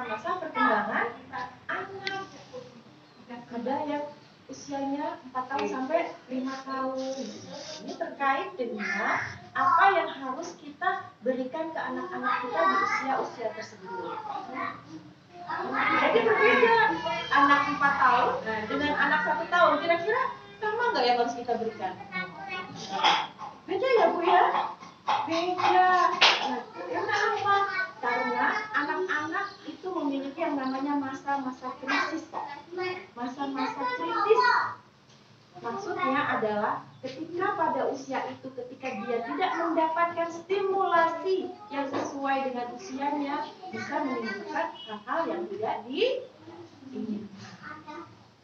masa-masa perkembangan anak. Ada yang usianya 4 tahun sampai 5 tahun. Ini terkait dengan apa yang harus kita berikan ke anak-anak kita di usia-usia tersebut. Jadi berbeda anak 4 tahun dengan anak 1 tahun. Kira-kira sama nggak yang harus kita berikan? Beda ya Bu ya? Beda. Nah, karena apa? Karena anak-anak itu memiliki yang namanya masa-masa krisis. Masa-masa kritis. Maksudnya adalah ketika pada usia itu, ketika dia tidak mendapatkan stimulasi yang sesuai dengan usianya, bisa menimbulkan hal-hal yang tidak diinginkan.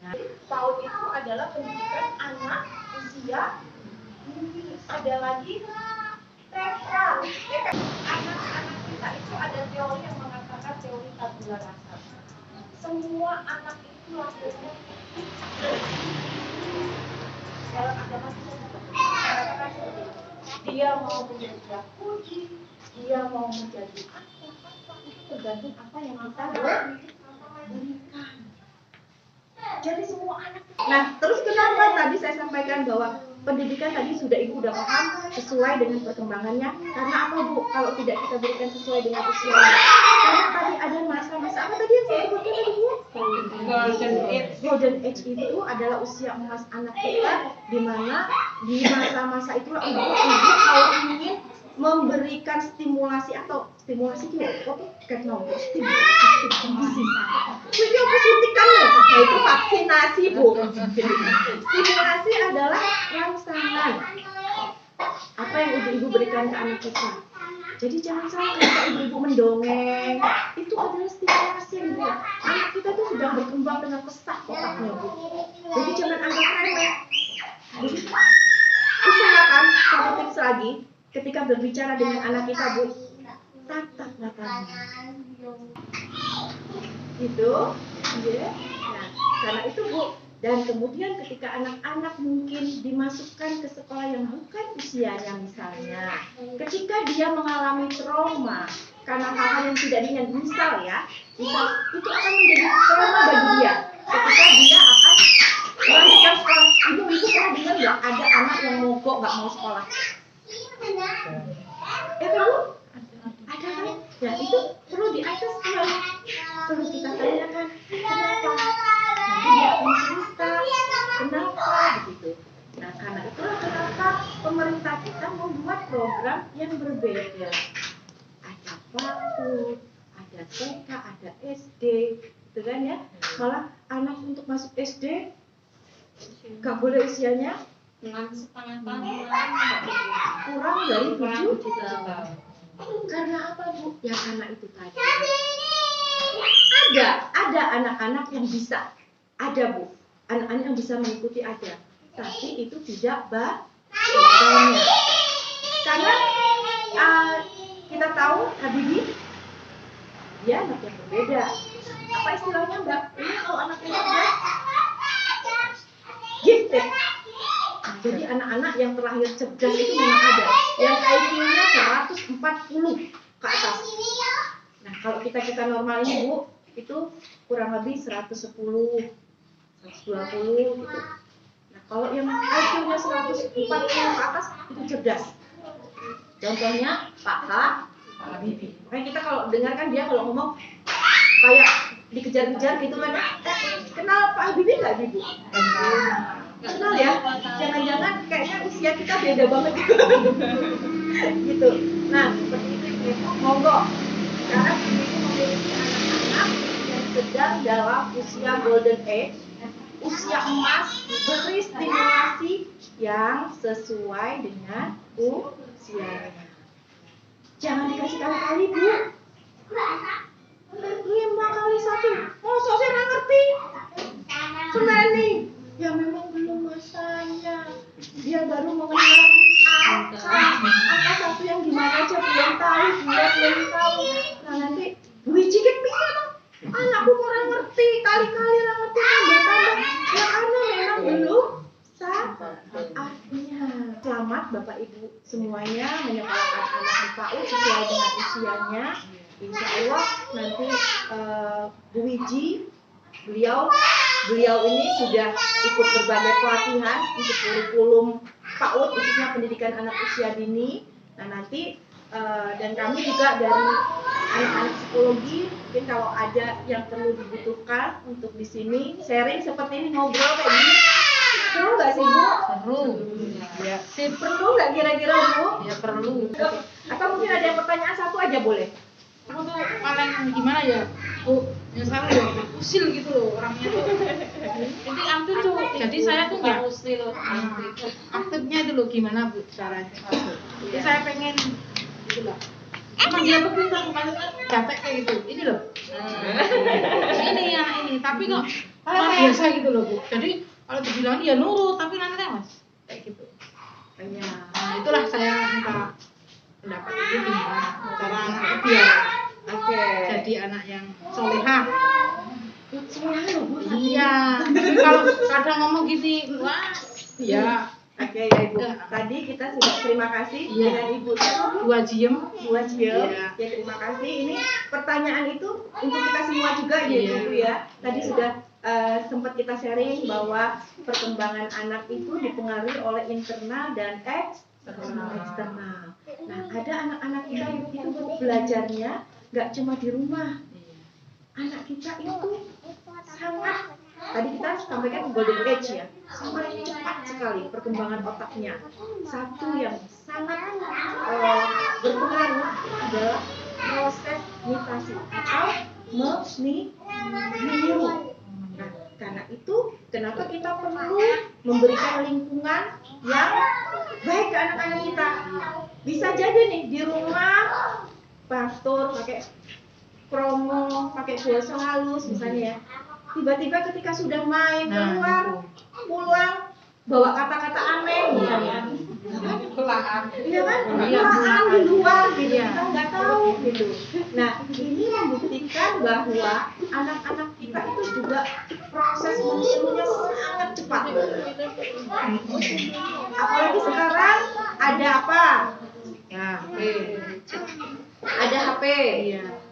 Nah, PAUD itu adalah pendidikan anak usia ini. Ada lagi TK. Anak-anak kita itu ada teori yang mengatakan teori tabula rasa. Semua anak itu lahirnya dalam agama kita mengatakan seperti itu. Dia mau menjadi Yahudi, dia mau menjadi apa itu tergantung apa yang kita berikan. Jadi semua anak. Nah, terus kenapa tadi saya sampaikan bahwa pendidikan tadi sudah Ibu udah paham sesuai dengan perkembangannya? Karena apa Bu? Kalau tidak kita berikan sesuai dengan usianya. Karena tadi ada masa-masa apa tadi yang saya sebutkan tadi Bu? Golden age itu adalah usia emas anak kita, di mana di masa-masa itulah ibu kalau ingin memberikan stimulasi atau stimulasi itu oke kan nomor stimulasi itu apa suntikannya? Nah itu vaksinasi Bu. Stimulasi adalah rangsangan apa yang ibu berikan ke anak kita. Jadi jangan salah ketika ibu mendongeng itu adalah stimulasi Bu. Anak kita tuh sedang berkembang dengan pesat otaknya Bu. Jadi jangan anggap remeh. Usahakan satu tips lagi ketika berbicara dengan anak kita Bu, tatap matanya. Gitu, ya. Nah, karena itu Bu. Dan kemudian ketika anak-anak mungkin dimasukkan ke sekolah yang bukan usianya misalnya, ketika dia mengalami trauma karena hal-hal yang tidak diinginkan, misal itu akan menjadi trauma bagi dia. Ketika dia akan melanjutkan sekolah, ibu pernah dengar nggak ada anak yang mogok nggak mau sekolah? Ya kan Bu? Ada kan? Ya itu perlu diasesmen, perlu kita tanyakan kenapa. Nanti dia akan cerita kenapa begitu. Nah karena itulah kenapa pemerintah kita membuat program yang berbeda. Ada PAUD, ada TK, ada SD, gitu kan ya. Malah anak untuk masuk SD nggak boleh usianya 6,5 tahun, kurang dari 7 tahun. Karena apa Bu? Ya karena itu tadi. Ada anak-anak yang bisa, ada Bu, anak-anak yang bisa mengikuti ada, tapi itu tidak banyak. Karena kita tahu Habibie, dia anak yang berbeda. Apa istilahnya Mbak? Ini kalau anak yang berbeda, gifted. Nah, jadi anak-anak yang terlahir cerdas itu memang ada, yang IQ-nya 140 ke atas. Nah, kalau kita normal ini Bu, itu kurang lebih 110, 120 gitu. Nah, kalau yang IQ-nya 140 ke atas itu cerdas. Contohnya Pak Habibie. Makanya kita kalau dengarkan dia kalau ngomong kayak dikejar-kejar gitu kan. Kenal Pak Habibie nggak Ibu? Kenal ya? Jangan-jangan kayaknya usia kita beda banget gitu. Nah, seperti itu monggo. Karena ini memiliki anak-anak yang sedang dalam usia golden age, usia emas, beri stimulasi yang sesuai dengan usianya. Jangan dikasih kali-kali Bu. 5 kali 1. Oh, saya nggak ngerti. Seneni. Ya memang belum masanya. Dia baru mengenal angka satu yang gimana aja belum tahu, dia belum tahu. Nah nanti biji piye dong? Anakku kurang ngerti, kali-kali lah ngerti tambah. Ya karena memang belum saatnya. Selamat Bapak Ibu semuanya menyekolahkan di PAUD sesuai dengan usianya. Insya Allah nanti Bu Wiji, beliau ini sudah ikut berbagai pelatihan untuk kurikulum PAUD khususnya pendidikan anak usia dini. Nah nanti dan kami juga dari anak-anak psikologi, mungkin kalau ada yang perlu dibutuhkan untuk di sini sharing seperti ini, ngobrol kayak gini, seru nggak sih Bu? Seru. Ya. Perlu nggak kira-kira Bu? Ya perlu. Atau mungkin ada yang pertanyaan satu aja boleh? Aku tuh paling gimana ya? Yang salah ya, usil gitu loh orangnya tuh. Jadi aktif tuh. Jadi saya tuh nggak usil loh. Aktifnya itu loh gimana Bu caranya? Jadi saya pengen gitu loh. Emang dia tuh pintar bukan capek kayak gitu. Ini loh. Ini yang ini. Tapi kok luar biasa gitu loh Bu. Jadi kalau dibilang dia nurut tapi nanti mas kayak gitu. Iya. Nah, itulah saya minta pendapat itu gimana cara anak biar jadi anak yang solehah. Iya. Tapi kalau kadang ngomong gitu, wah, ya. Oke ya Ibu. Tadi kita sudah terima kasih dengan Ibu Dua Jiem. Ya terima kasih. Ini pertanyaan itu untuk kita semua juga ya Ibu ya. Tadi sudah sempat kita sharing bahwa perkembangan anak itu dipengaruhi oleh internal dan eksternal. Nah, ada anak-anak kita yang itu belajarnya nggak cuma di rumah. Anak kita itu sangat, tadi kita sampaikan golden age ya, sangat cepat sekali perkembangan otaknya. Satu yang sangat berpengaruh adalah proses imitasi atau meniru. Nah, karena itu kenapa kita perlu memberikan lingkungan yang baik ke anak-anak kita. Bisa jadi nih di rumah pastor pakai promo, pakai bahasa halus misalnya ya. Tiba-tiba ketika sudah main keluar, pulang bawa kata-kata aneh misalnya. Iya kan? Kelaan di luar gitu, kita nggak tahu gitu. Nah, ini membuktikan bahwa anak-anak kita itu juga proses menirunya sangat cepat. Apalagi sekarang ada apa? Ya, Ada HP,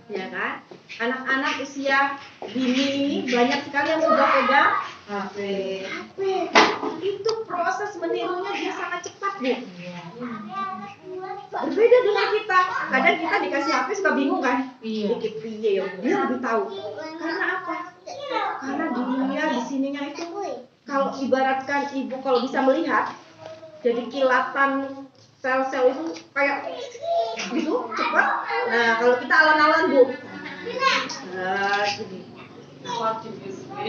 ya kan? Anak-anak usia dini ini banyak sekali yang sudah pegang HP. Itu proses menirunya dia sangat cepat, Bu. Berbeda dengan kita. Kadang kita dikasih HP suka bingung kan? Dikit piye, dia lebih tahu. Karena apa? Karena dia di sininya itu, kalau ibaratkan Ibu kalau bisa melihat, jadi kilatan sel-sel itu kayak gitu cepat. Nah, kalau kita alon-alon Bu, gini.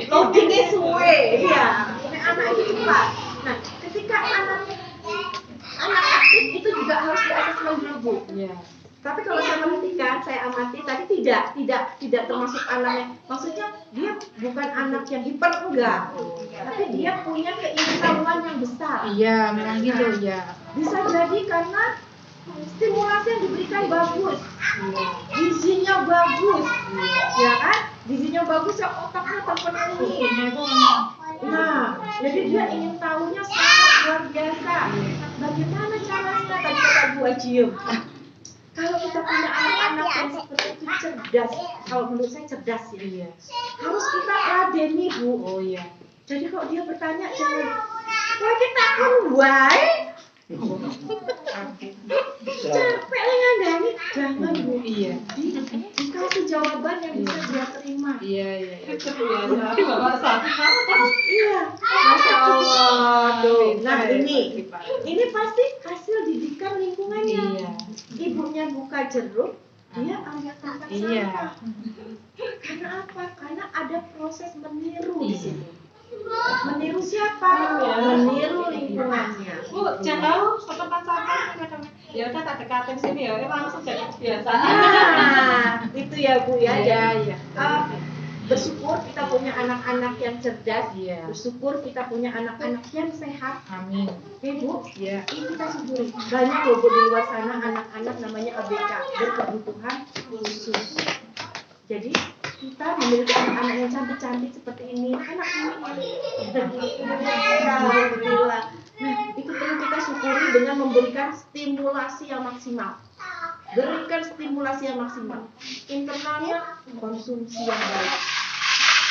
Loading is way, ya. Anak itu cepat. Nah, ketika anak aktif itu juga harus diasesmen dulu Bu. Tapi kalau saya perhatikan, saya amati tadi tidak termasuk anaknya. Maksudnya dia bukan anak yang hiper enggak, tapi dia punya keingintahuan yang besar. Iya, memang gitu ya. Bisa jadi karena stimulasi yang diberikan bagus, gizinya bagus, ya kan? Gizinya bagus ya otaknya terpenuhi. Nah, jadi dia ingin tahunya sangat luar biasa. Bagaimana caranya? Tadi kata Bu Ajiem. Kalau kita punya anak-anak yang seperti itu cerdas, kalau menurut saya cerdas ya, harus kita ladeni Bu. Jadi kalau dia bertanya jangan, wah kita takut wae. Capek lah ngandani, jangan Bu. Dikasih jawaban yang bisa dia terima. Masya Allah tuh. Nah ini pasti hasil didikan lingkungannya. Ibunya buka jeruk, dia ambil tempat sampah. Karena apa? Karena ada proses meniru di situ. Meniru siapa? Meniru lingkungannya. Bu, jangan tempat sampah. Ya udah tak dekatin sini ya, langsung jadi kebiasaan. Nah, itu ya Bu ya. Bersyukur kita punya anak-anak yang cerdas. Bersyukur kita punya anak-anak yang sehat. Amin. Oke Bu, ini kita syukuri. Banyak loh Bu di luar sana anak-anak namanya ABK, berkebutuhan khusus. Jadi kita memiliki anak-anak yang cantik-cantik seperti ini, anak ini. Alhamdulillah. Nah, itu perlu kita syukuri dengan memberikan stimulasi yang maksimal. berikan stimulasi yang maksimal. Internalnya konsumsi yang baik.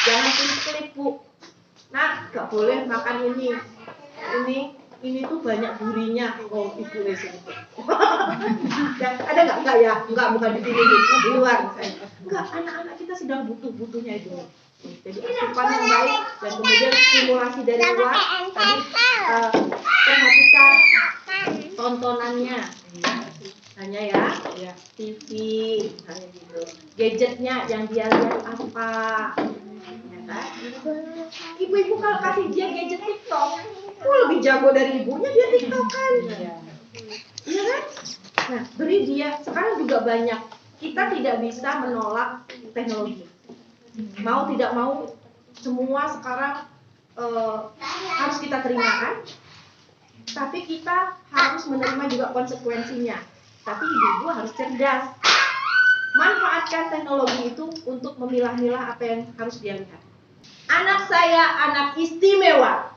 Jangan kelip-kelip, Bu. Nah, gak boleh makan ini. Ini tuh banyak durinya. Oh, ibu lesung. Ada nggak? Enggak ya? Bukan di sini, di luar misalnya. Enggak, anak-anak kita sedang butuhnya itu. Jadi asupan yang baik dan kemudian stimulasi dari luar. Tadi perhatikan tontonannya. Hanya ya, TV, misalnya gitu. Gadgetnya yang dia lihat apa? Ya kan? Ibu-ibu kalau kasih dia gadget TikTok, lebih jago dari ibunya dia TikTokan. Iya kan? Nah, beri dia. Sekarang juga banyak. Kita tidak bisa menolak teknologi. Mau tidak mau, semua sekarang harus kita terima kan? Tapi kita harus menerima juga konsekuensinya. Tapi ibu harus cerdas. Manfaatkan teknologi itu untuk memilah-milah apa yang harus dia lihat. Anak saya anak istimewa.